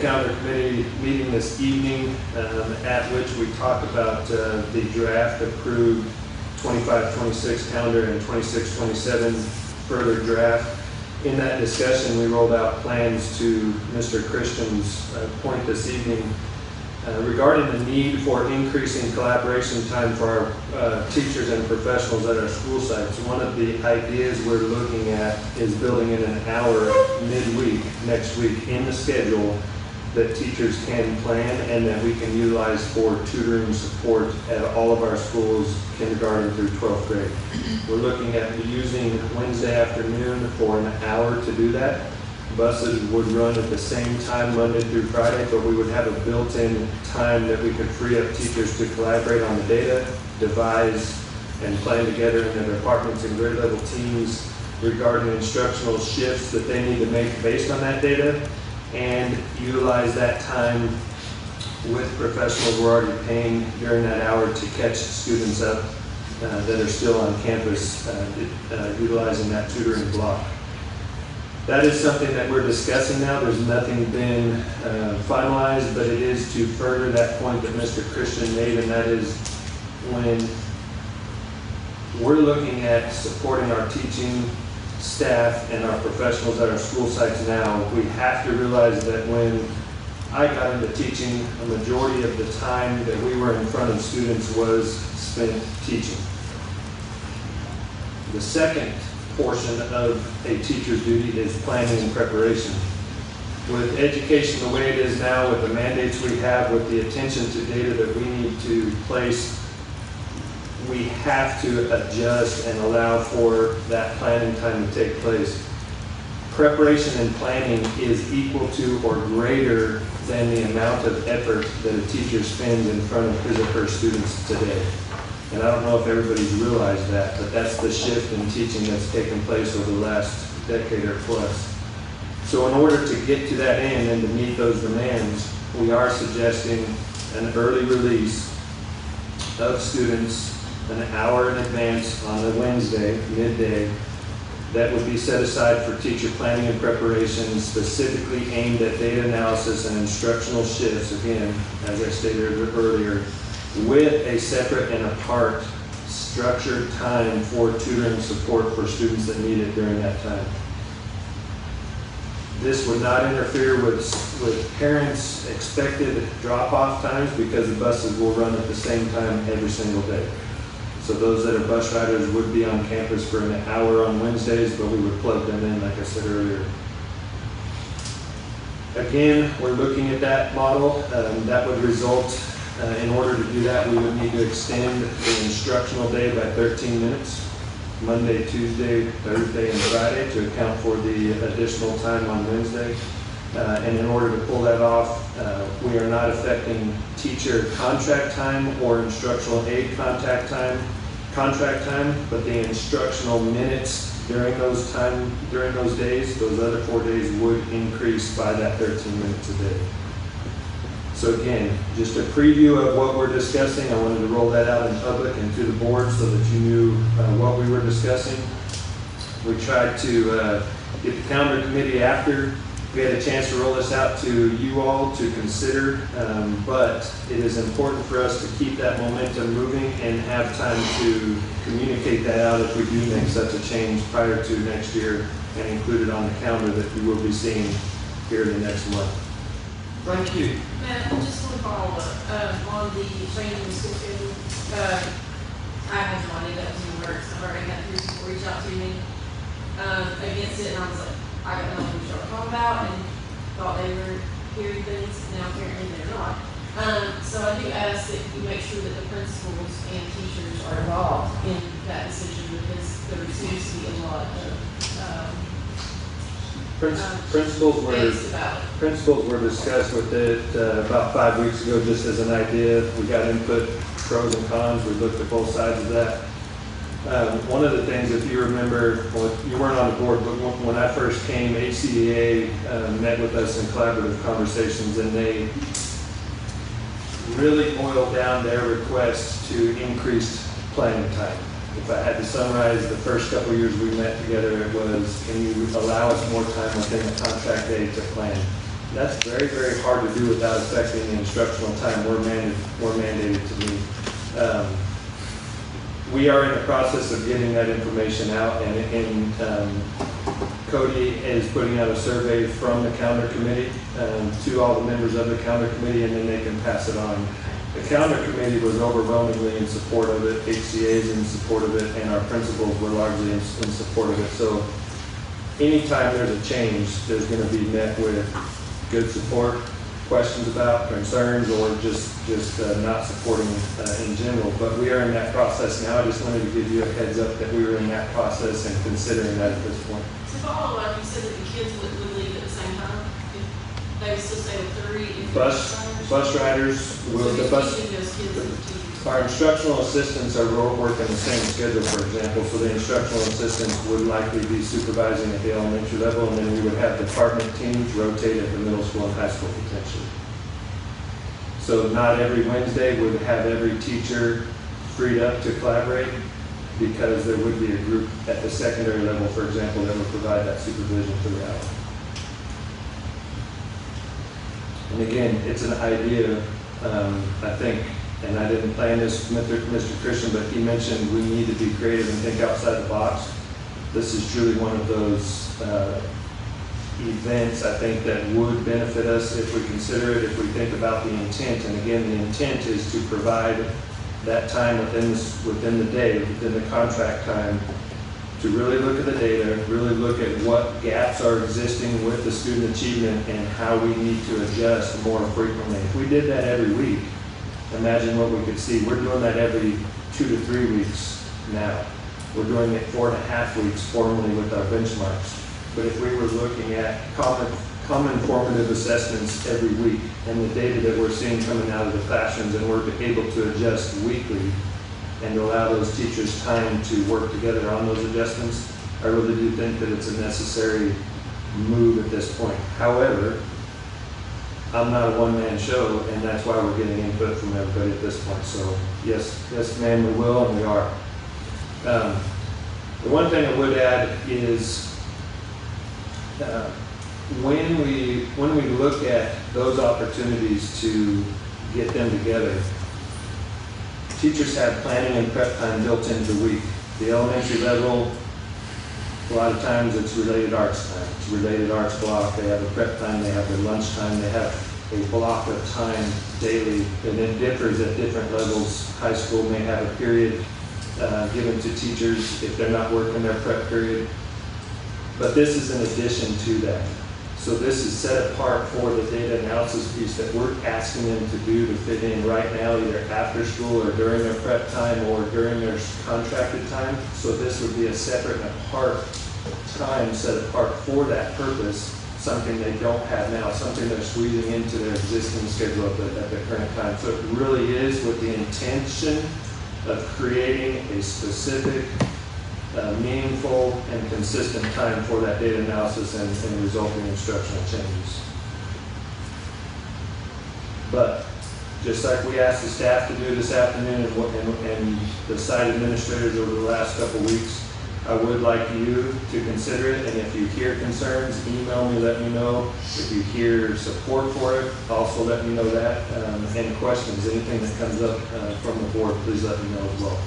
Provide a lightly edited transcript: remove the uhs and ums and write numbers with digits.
calendar committee meeting this evening, at which we talk about the draft approved 25-26 calendar and 26-27 further draft. In that discussion, we rolled out plans to Mr. Christian's point this evening regarding the need for increasing collaboration time for our teachers and professionals at our school sites. One of the ideas we're looking at is building in an hour midweek next week in the schedule that teachers can plan and that we can utilize for tutoring support at all of our schools, kindergarten through 12th grade. We're looking at using Wednesday afternoon for an hour to do that. Buses would run at the same time Monday through Friday, but we would have a built-in time that we could free up teachers to collaborate on the data, devise, and plan together in their departments and grade level teams regarding instructional shifts that they need to make based on that data, and utilize that time with professionals we're already paying during that hour to catch students up that are still on campus utilizing that tutoring block. That is something that we're discussing now. There's nothing been finalized, but it is to further that point that Mr. Christian made, and that is when we're looking at supporting our teaching staff and our professionals at our school sites now, we have to realize that when I got into teaching, a majority of the time that we were in front of students was spent teaching. The second portion of a teacher's duty is planning and preparation. With education the way it is now, with the mandates we have, with the attention to data that we need to place, we have to adjust and allow for that planning time to take place. Preparation and planning is equal to or greater than the amount of effort that a teacher spends in front of his or her students today. And I don't know if everybody's realized that, but that's the shift in teaching that's taken place over the last decade or plus. So in order to get to that end and to meet those demands, we are suggesting an early release of students an hour in advance on a Wednesday, midday, that would be set aside for teacher planning and preparation, specifically aimed at data analysis and instructional shifts, again, as I stated earlier, with a separate and apart structured time for tutoring support for students that need it during that time. This would not interfere with parents' expected drop-off times because the buses will run at the same time every single day. So those that are bus riders would be on campus for an hour on Wednesdays, but we would plug them in, like I said earlier. Again, we're looking at that model. That would result, in order to do that, we would need to extend the instructional day by 13 minutes, Monday, Tuesday, Thursday, and Friday, to account for the additional time on Wednesday. And in order to pull that off, we are not affecting teacher contract time or instructional aid contract time, but the instructional minutes during those days, those other 4 days would increase by that 13 minutes a day. So again, just a preview of what we're discussing. I wanted to roll that out in public and to the board so that you knew what we were discussing. We tried to get the calendar committee after we had a chance to roll this out to you all to consider, but it is important for us to keep that momentum moving and have time to communicate that out if we do make such a change prior to next year and include it on the calendar that you will be seeing here in the next month. Thank you. Matt, I just want to follow up on the change in the school schedule. I had no idea that was in the works. I've already had three people reach out to me against it, and I was like, I got nothing to start talking about, and thought they were hearing things. Now apparently they're not. So I do ask that you make sure that the principals and teachers are involved in that decision, because there seems to be a lot of Principals were discussed with it about 5 weeks ago, just as an idea. We got input, pros and cons. We looked at both sides of that. One of the things, if you remember, well, you weren't on the board, but when I first came, HCEA met with us in collaborative conversations, and they really boiled down their request to increase planning time. If I had to summarize the first couple of years we met together, it was, can you allow us more time within the contract day to plan? That's very, very hard to do without affecting the instructional time we're mandated to meet. We are in the process of getting that information out, and Cody is putting out a survey from the calendar committee to all the members of the calendar committee, and then they can pass it on. The calendar committee was overwhelmingly in support of it, HCA is in support of it, and our principals were largely in support of it. So anytime there's a change, there's going to be met with good support, questions about, concerns, or just not supporting in general. But we are in that process now. I just wanted to give you a heads up that we were in that process and considering that at this point. So for all of you said that the kids would leave at the same time? If they would still stay with 3? Bus riders will, So the bus, teaching those kids and teachers. our instructional assistants are working the same schedule, for example, so the instructional assistants would likely be supervising at the elementary level, and then we would have department teams rotate at the middle school and high school potentially. So not every Wednesday would have every teacher freed up to collaborate, because there would be a group at the secondary level, for example, that would provide that supervision throughout. And again, it's an idea, I think, and I didn't plan this with Mr. Christian, but he mentioned we need to be creative and think outside the box. This is truly one of those events, I think, that would benefit us if we consider it, if we think about the intent. And again, the intent is to provide that time within the day, within the contract time, to really look at the data, really look at what gaps are existing with the student achievement and how we need to adjust more frequently. If we did that every week, imagine what we could see. We're doing that every 2 to 3 weeks now. We're doing it 4.5 weeks formally with our benchmarks. But if we were looking at common formative assessments every week, and the data that we're seeing coming out of the classrooms, and we're able to adjust weekly and allow those teachers time to work together on those adjustments, I really do think that it's a necessary move at this point. However, I'm not a one-man show, and that's why we're getting input from everybody at this point. So yes, ma'am, we will, and we are. The one thing I would add is when we look at those opportunities to get them together, teachers have planning and prep time built into the week. The elementary level, a lot of times it's related arts time. It's related arts block. They have a prep time, they have their lunch time, they have a block of time daily, and it differs at different levels. High school may have a period given to teachers if they're not working their prep period. But this is in addition to that. So this is set apart for the data analysis piece that we're asking them to do to fit in right now, either after school or during their prep time or during their contracted time. So this would be a separate and apart time set apart for that purpose, something they don't have now, something they're squeezing into their existing schedule at the current time. So it really is with the intention of creating a specific meaningful and consistent time for that data analysis and resulting instructional changes. But just like we asked the staff to do this afternoon and the site administrators over the last couple of weeks, I would like you to consider it, and if you hear concerns, email me, let me know. If you hear support for it, also let me know that. Any questions, anything that comes up from the board, please let me know as well.